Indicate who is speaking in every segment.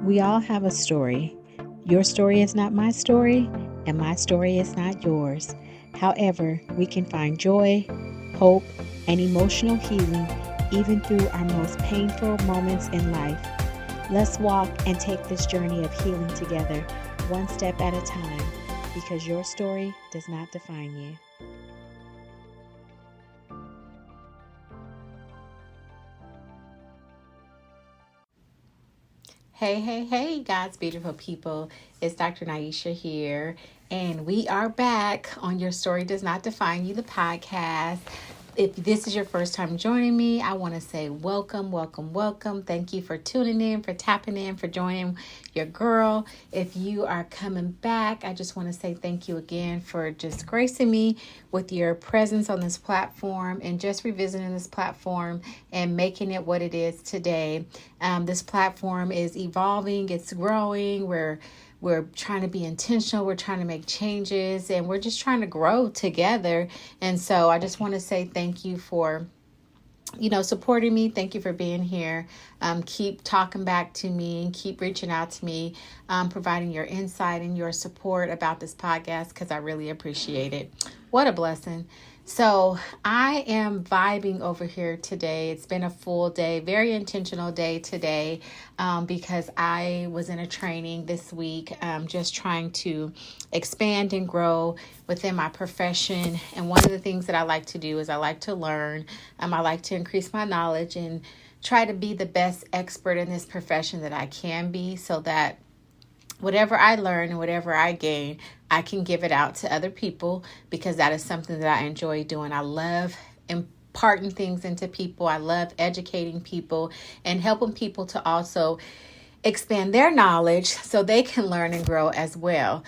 Speaker 1: We all have a story. Your story is not my story, and my story is not yours. However, we can find joy, hope, and emotional healing even through our most painful moments in life. Let's walk and take this journey of healing together, one step at a time, because your story does not define you. Hey, God's beautiful people. It's Dr. Niesha here, and we are back on Your Story Does Not Define You, the podcast. If this is your first time joining me, I want to say welcome. Thank you for tuning in, for tapping in, for joining your girl. If you are coming back, I just want to say thank you again for just gracing me with your presence on this platform and just revisiting this platform and making it what it is today. This platform is evolving, it's growing, we're trying to be intentional. We're trying to make changes, and we're just trying to grow together. And so I just want to say thank you for, supporting me. Thank you for being here. Keep talking back to me, keep reaching out to me, providing your insight and your support about this podcast, because I really appreciate it. What a blessing. So I am vibing over here today. It's been a full day, very intentional day today, because I was in a training this week, just trying to expand and grow within my profession. And one of the things that I like to do is I like to learn. I like to increase my knowledge and try to be the best expert in this profession that I can be, so that whatever I learn and whatever I gain, I can give it out to other people, because that is something that I enjoy doing. I love imparting things into people. I love educating people and helping people to also expand their knowledge so they can learn and grow as well.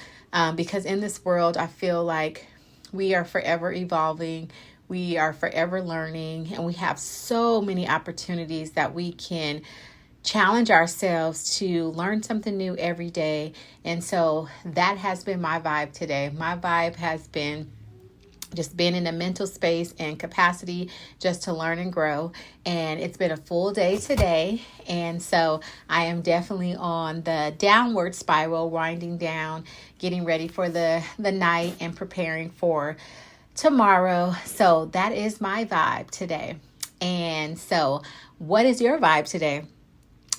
Speaker 1: Because in this world, I feel like we are forever evolving. We are forever learning, and we have so many opportunities that we can challenge ourselves to learn something new every day. And so that has been my vibe today. My vibe has been just being in a mental space and capacity just to learn and grow. And it's been a full day today. And so I am definitely on the downward spiral, winding down, getting ready for the night and preparing for tomorrow. So that is my vibe today. And so what is your vibe today?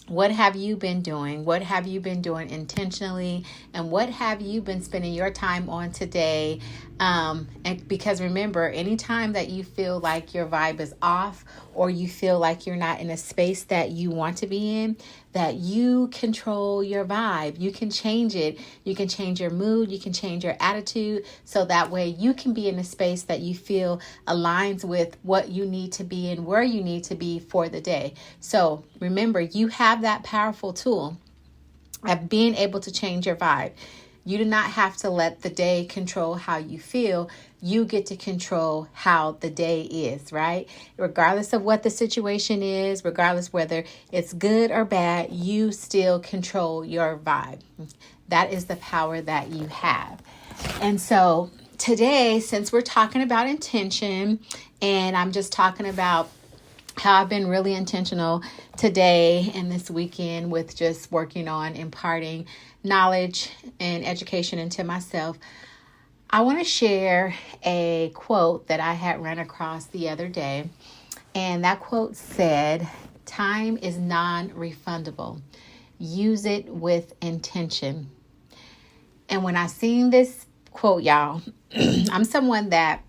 Speaker 1: What have you been doing? What have you been doing intentionally? And what have you been spending your time on today? And because remember, anytime that you feel like your vibe is off, or you feel like you're not in a space that you want to be in, that you control your vibe. You can change it. You can change your mood. You can change your attitude. So that way you can be in a space that you feel aligns with what you need to be and where you need to be for the day. So remember, you have that powerful tool of being able to change your vibe. You do not have to let the day control how you feel. You get to control how the day is, right? Regardless of what the situation is, regardless whether it's good or bad, you still control your vibe. That is the power that you have. And so today, since we're talking about intention, and I'm just talking about how I've been really intentional today and this weekend with just working on imparting knowledge and education into myself, I want to share a quote that I had run across the other day. And that quote said, "Time is non-refundable. Use it with intention." And when I seen this quote, y'all, I'm someone that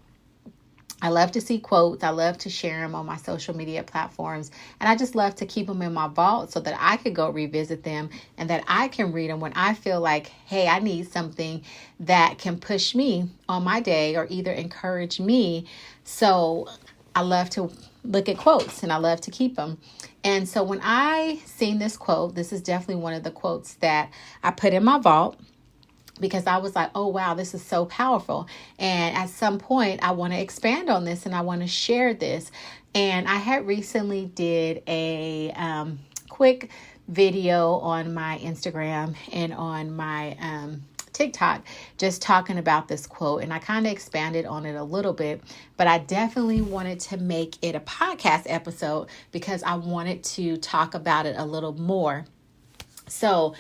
Speaker 1: I love to see quotes. I love to share them on my social media platforms. And I just love to keep them in my vault so that I could go revisit them and that I can read them when I feel like, hey, I need something that can push me on my day or either encourage me. So I love to look at quotes and I love to keep them. And so when I seen this quote, this is definitely one of the quotes that I put in my vault, because I was like, oh, wow, this is so powerful. And at some point, I want to expand on this and I want to share this. And I had recently did a quick video on my Instagram and on my TikTok, just talking about this quote. And I kind of expanded on it a little bit, but I definitely wanted to make it a podcast episode because I wanted to talk about it a little more. So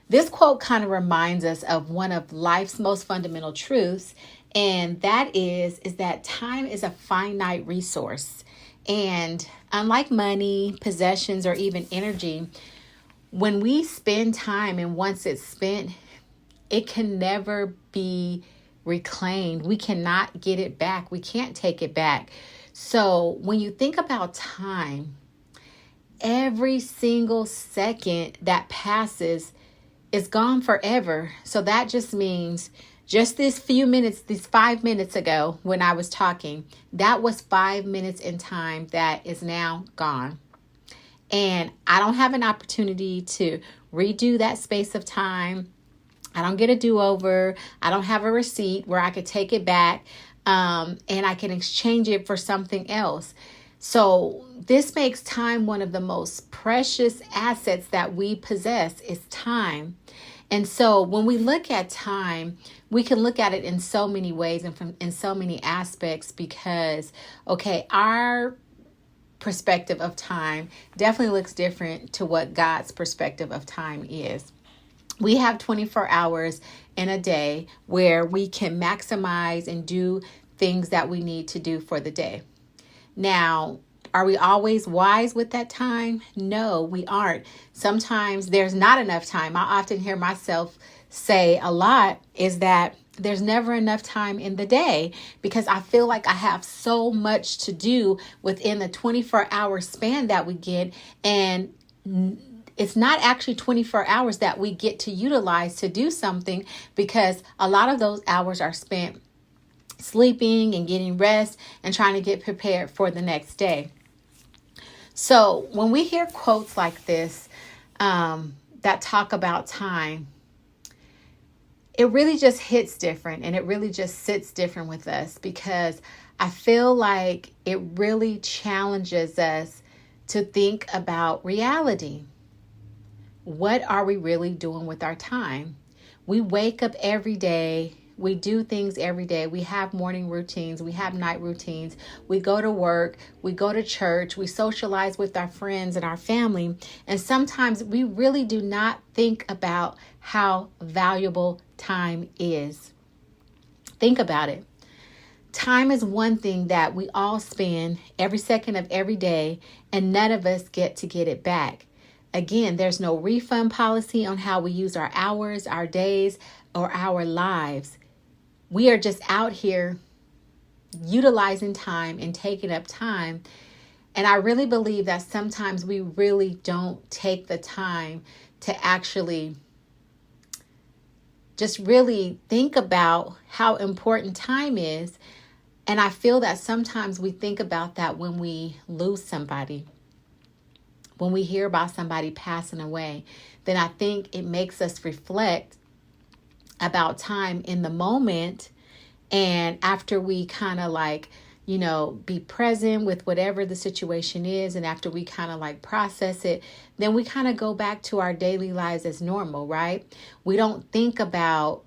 Speaker 1: this quote kind of reminds us of one of life's most fundamental truths, and that is that time is a finite resource. And unlike money, possessions, or even energy, when we spend time and once it's spent, it can never be reclaimed. We cannot get it back. We can't take it back. So when you think about time, every single second that passes is gone forever. So that just means just this few minutes, these 5 minutes ago when I was talking, that was 5 minutes in time that is now gone. And I don't have an opportunity to redo that space of time. I don't get a do-over. I don't have a receipt where I could take it back and I can exchange it for something else. So this makes time one of the most precious assets that we possess is time. And so when we look at time, we can look at it in so many ways and in so many aspects because, okay, our perspective of time definitely looks different to what God's perspective of time is. We have 24 hours in a day where we can maximize and do things that we need to do for the day. Now, are we always wise with that time? No, we aren't. Sometimes there's not enough time. I often hear myself say a lot is that there's never enough time in the day because I feel like I have so much to do within the 24-hour span that we get. And it's not actually 24 hours that we get to utilize to do something because a lot of those hours are spent sleeping and getting rest and trying to get prepared for the next day. So when we hear quotes like this that talk about time, it really just hits different and it really just sits different with us because I feel like it really challenges us to think about reality. What are we really doing with our time? We wake up every day. We do things every day. We have morning routines. We have night routines. We go to work. We go to church. We socialize with our friends and our family. And sometimes we really do not think about how valuable time is. Think about it. Time is one thing that we all spend every second of every day, and none of us get to get it back. Again, there's no refund policy on how we use our hours, our days, or our lives. We are just out here utilizing time and taking up time. And I really believe that sometimes we really don't take the time to actually just really think about how important time is. And I feel that sometimes we think about that when we lose somebody. When we hear about somebody passing away, then I think it makes us reflect about time in the moment. And after we kind of be present with whatever the situation is, and after we kind of process it, then we kind of go back to our daily lives as normal, right? We don't think about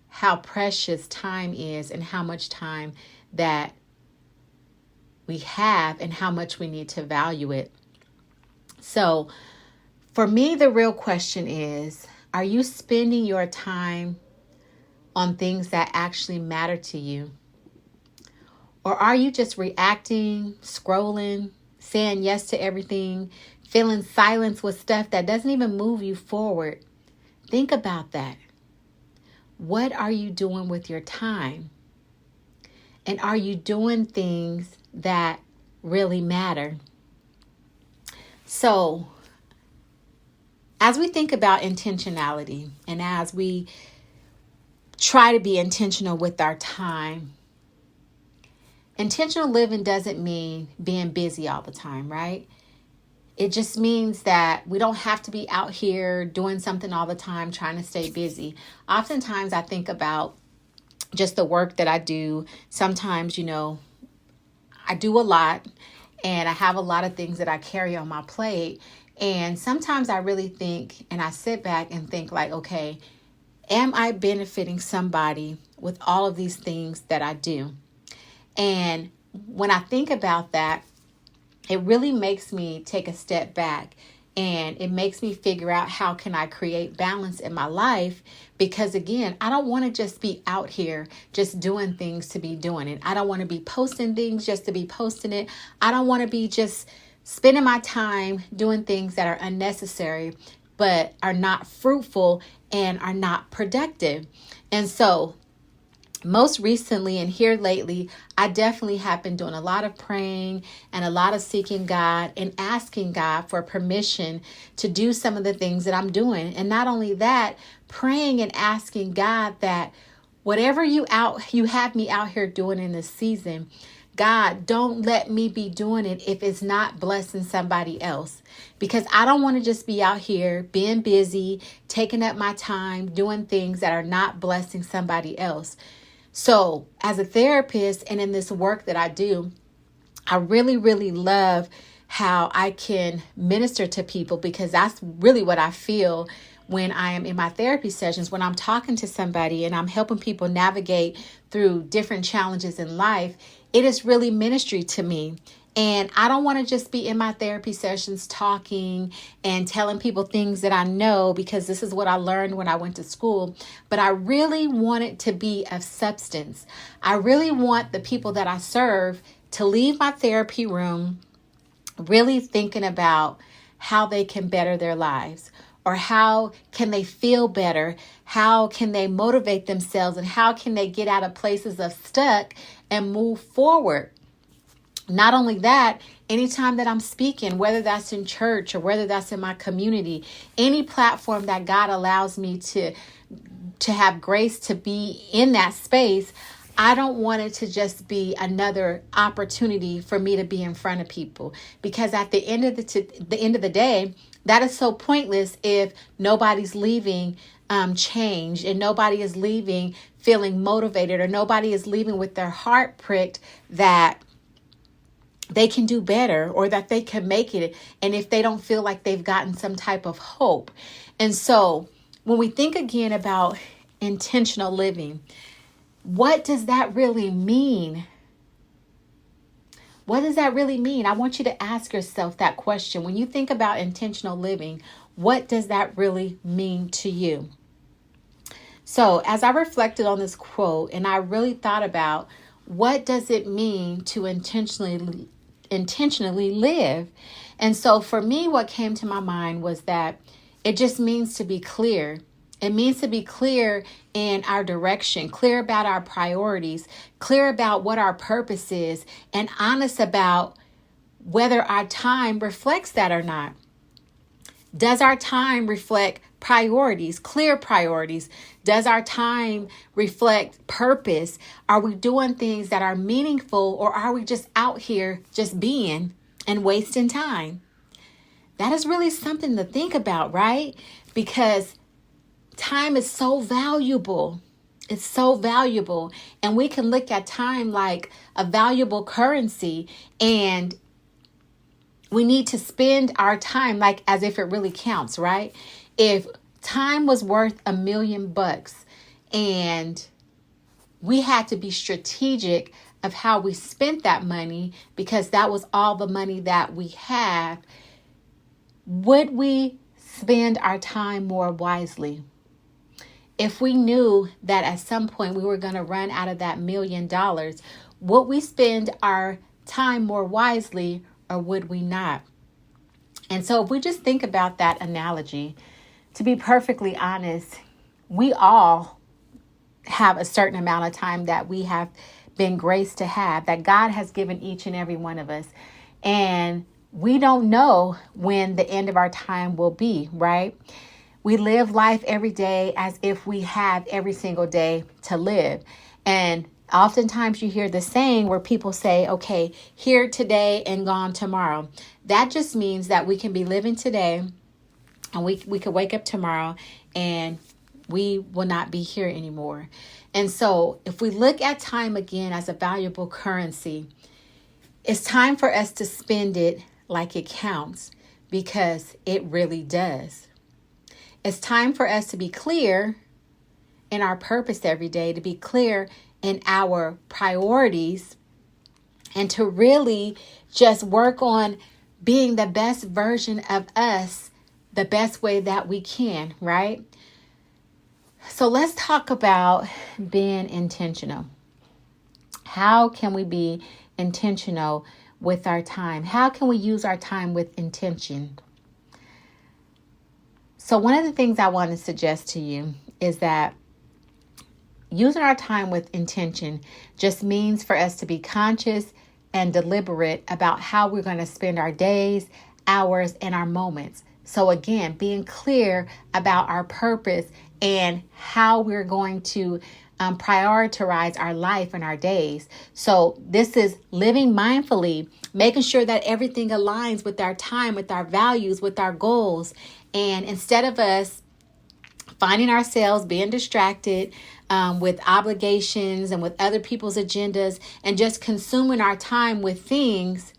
Speaker 1: how precious time is and how much time that we have and how much we need to value it. So for me, the real question is, are you spending your time on things that actually matter to you? Or are you just reacting, scrolling, saying yes to everything, feeling silence with stuff that doesn't even move you forward? Think about that. What are you doing with your time? And are you doing things that really matter? So, as we think about intentionality and as we try to be intentional with our time, intentional living doesn't mean being busy all the time, right? It just means that we don't have to be out here doing something all the time, trying to stay busy. Oftentimes I think about just the work that I do. Sometimes, I do a lot and I have a lot of things that I carry on my plate. And sometimes I really think, and I sit back and think okay, am I benefiting somebody with all of these things that I do? And when I think about that, it really makes me take a step back And it makes me figure out how can I create balance in my life, because again, I don't want to just be out here just doing things to be doing it. I don't want to be posting things just to be posting it. I don't want to be just spending my time doing things that are unnecessary but are not fruitful and are not productive. And so most recently and here lately, I definitely have been doing a lot of praying and a lot of seeking God and asking God for permission to do some of the things that I'm doing. And not only that, praying and asking God that whatever you have me out here doing in this season, God, don't let me be doing it if it's not blessing somebody else, because I don't want to just be out here being busy, taking up my time, doing things that are not blessing somebody else. So as a therapist and in this work that I do, I really, really love how I can minister to people, because that's really what I feel when I am in my therapy sessions, when I'm talking to somebody and I'm helping people navigate through different challenges in life. It is really ministry to me. And I don't want to just be in my therapy sessions talking and telling people things that I know, because this is what I learned when I went to school. But I really want it to be of substance. I really want the people that I serve to leave my therapy room really thinking about how they can better their lives, or how can they feel better? How can they motivate themselves? And how can they get out of places of stuck and move forward? Not only that, anytime that I'm speaking, whether that's in church or whether that's in my community, any platform that God allows me to have grace to be in that space, I don't want it to just be another opportunity for me to be in front of people, because at the end of the day, that is so pointless if nobody's leaving changed, and nobody is leaving feeling motivated, or nobody is leaving with their heart pricked that they can do better or that they can make it, and if they don't feel like they've gotten some type of hope. And so when we think again about intentional living, what does that really mean? What does that really mean? I want you to ask yourself that question. When you think about intentional living, what does that really mean to you? So as I reflected on this quote and I really thought about what does it mean to intentionally live? And so for me, what came to my mind was that it just means to be clear. It means to be clear in our direction, clear about our priorities, clear about what our purpose is, and honest about whether our time reflects that or not. Does our time reflect priorities, clear priorities? Does our time reflect purpose? Are we doing things that are meaningful, or are we just out here just being and wasting time? That is really something to think about, right? Because time is so valuable. It's so valuable. And we can look at time like a valuable currency, and we need to spend our time like as if it really counts, right? If time was worth $1 million and we had to be strategic of how we spent that money, because that was all the money that we have, would we spend our time more wisely? If we knew that at some point we were going to run out of that $1 million, would we spend our time more wisely, or would we not? And so if we just think about that analogy, to be perfectly honest, we all have a certain amount of time that we have been graced to have, that God has given each and every one of us. And we don't know when the end of our time will be, right? We live life every day as if we have every single day to live. And oftentimes you hear the saying where people say, okay, here today and gone tomorrow. That just means that we can be living today and we could wake up tomorrow and we will not be here anymore. And so if we look at time again as a valuable currency, it's time for us to spend it like it counts, because it really does. It's time for us to be clear in our purpose every day, to be clear in our priorities, and to really just work on being the best version of us the best way that we can, right? So let's talk about being intentional. How can we be intentional with our time? How can we use our time with intention? So one of the things I want to suggest to you is that using our time with intention just means for us to be conscious and deliberate about how we're going to spend our days, hours, and our moments. So again, being clear about our purpose and how we're going to prioritize our life and our days. So this is living mindfully, making sure that everything aligns with our time, with our values, with our goals. And instead of us finding ourselves being distracted with obligations and with other people's agendas and just consuming our time with things,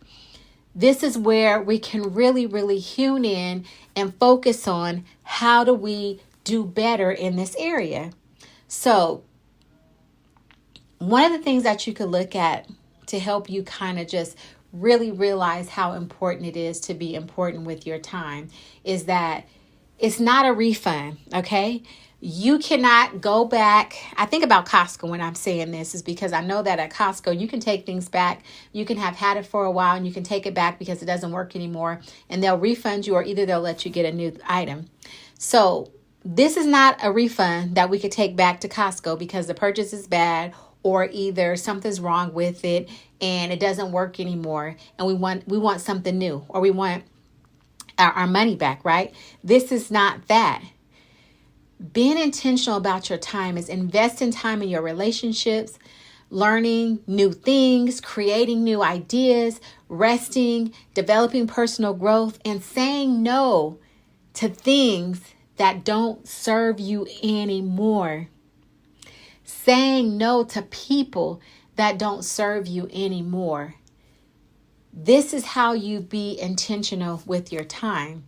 Speaker 1: this is where we can really, really hone in and focus on how do we do better in this area. So one of the things that you could look at to help you kind of just really realize how important it is to be important with your time is that it's not a refund, okay? You cannot go back. I think about Costco when I'm saying this is because I know that at Costco, you can take things back. You can have had it for a while and you can take it back because it doesn't work anymore and they'll refund you or either they'll let you get a new item. So this is not a refund that we could take back to Costco because the purchase is bad or either something's wrong with it and it doesn't work anymore and we want something new or we want our money back, right? This is not that. Being intentional about your time is investing time in your relationships, learning new things, creating new ideas, resting, developing personal growth, and saying no to things that don't serve you anymore. Saying no to people that don't serve you anymore. This is how you be intentional with your time.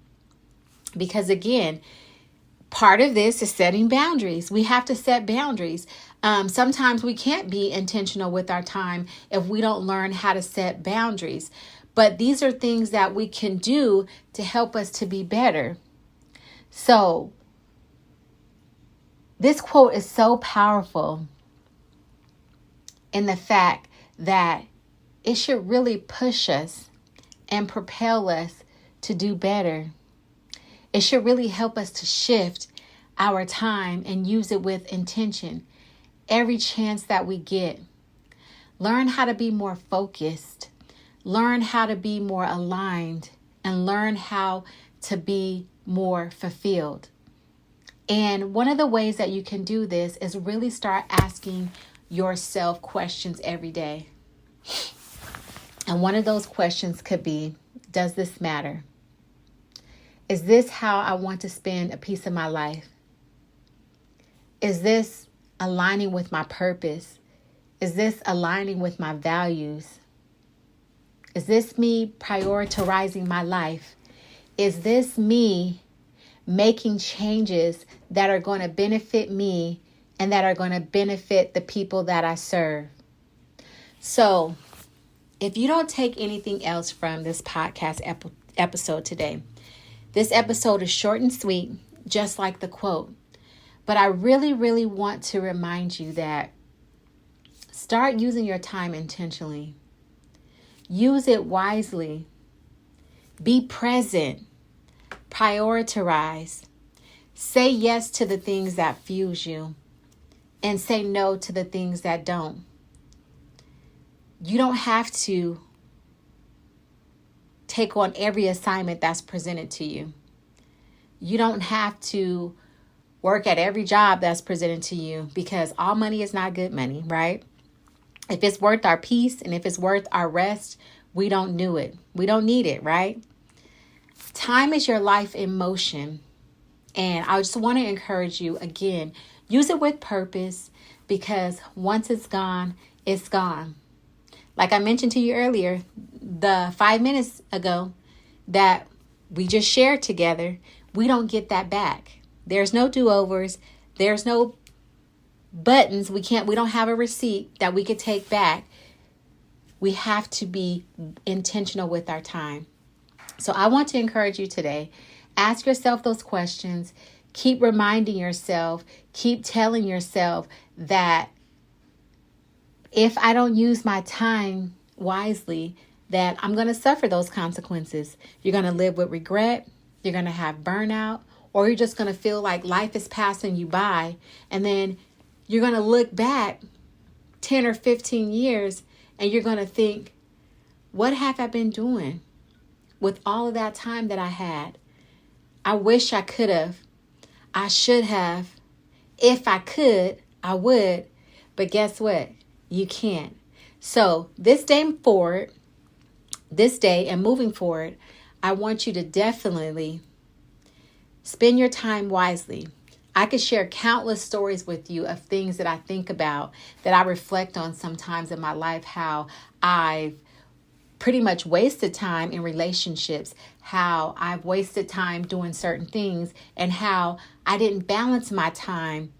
Speaker 1: Because again, part of this is setting boundaries. We have to set boundaries. Sometimes we can't be intentional with our time if we don't learn how to set boundaries. But these are things that we can do to help us to be better. So this quote is so powerful in the fact that it should really push us and propel us to do better. It should really help us to shift our time and use it with intention every chance that we get. Learn how to be more focused. Learn how to be more aligned and learn how to be more fulfilled. And one of the ways that you can do this is really start asking yourself questions every day. And one of those questions could be, does this matter? Is this how I want to spend a piece of my life? Is this aligning with my purpose? Is this aligning with my values? Is this me prioritizing my life? Is this me making changes that are going to benefit me and that are going to benefit the people that I serve? So, if you don't take anything else from this podcast episode today, this episode is short and sweet, just like the quote. But I really, really want to remind you that start using your time intentionally. Use it wisely. Be present. Prioritize. Say yes to the things that fuels you and say no to the things that don't. You don't have to take on every assignment that's presented to you. You don't have to work at every job that's presented to you because all money is not good money, right? If it's worth our peace and if it's worth our rest, we don't do it. We don't need it, right? Time is your life in motion. And I just want to encourage you, again, use it with purpose because once it's gone, it's gone. Like I mentioned to you earlier, the 5 minutes ago that we just shared together, we don't get that back. There's no do-overs. There's no buttons. We don't have a receipt that we could take back. We have to be intentional with our time. So I want to encourage you today. Ask yourself those questions. Keep reminding yourself, keep telling yourself that if I don't use my time wisely, that I'm going to suffer those consequences. You're going to live with regret. You're going to have burnout, or you're just going to feel like life is passing you by. And then you're going to look back 10 or 15 years and you're going to think, what have I been doing with all of that time that I had? I wish I could have. I should have. If I could, I would. But guess what? You can't. So this day and moving forward, I want you to definitely spend your time wisely. I could share countless stories with you of things that I think about, that I reflect on sometimes in my life, how I've pretty much wasted time in relationships, how I've wasted time doing certain things, and how I didn't balance my time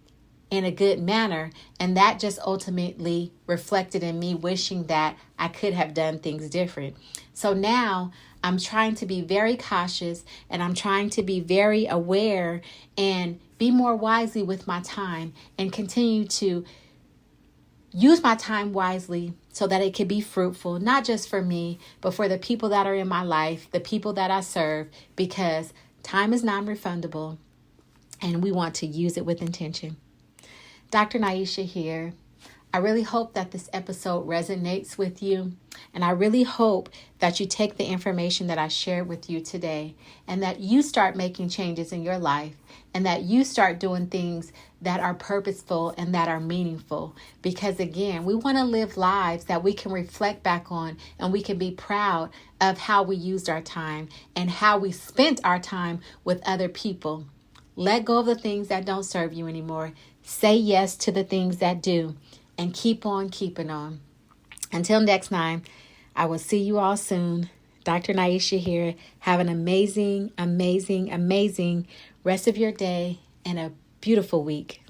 Speaker 1: in a good manner. And that just ultimately reflected in me wishing that I could have done things different. So now I'm trying to be very cautious, and I'm trying to be very aware and be more wisely with my time, and continue to use my time wisely so that it can be fruitful, not just for me, but for the people that are in my life, the people that I serve, because time is non-refundable and we want to use it with intention. Dr. Niesha here. I really hope that this episode resonates with you, and I really hope that you take the information that I shared with you today, and that you start making changes in your life, and that you start doing things that are purposeful and that are meaningful. Because again, we want to live lives that we can reflect back on, and we can be proud of how we used our time and how we spent our time with other people. Let go of the things that don't serve you anymore. Say yes to the things that do. And keep on keeping on. Until next time, I will see you all soon. Dr. Niesha here. Have an amazing, amazing, amazing rest of your day and a beautiful week.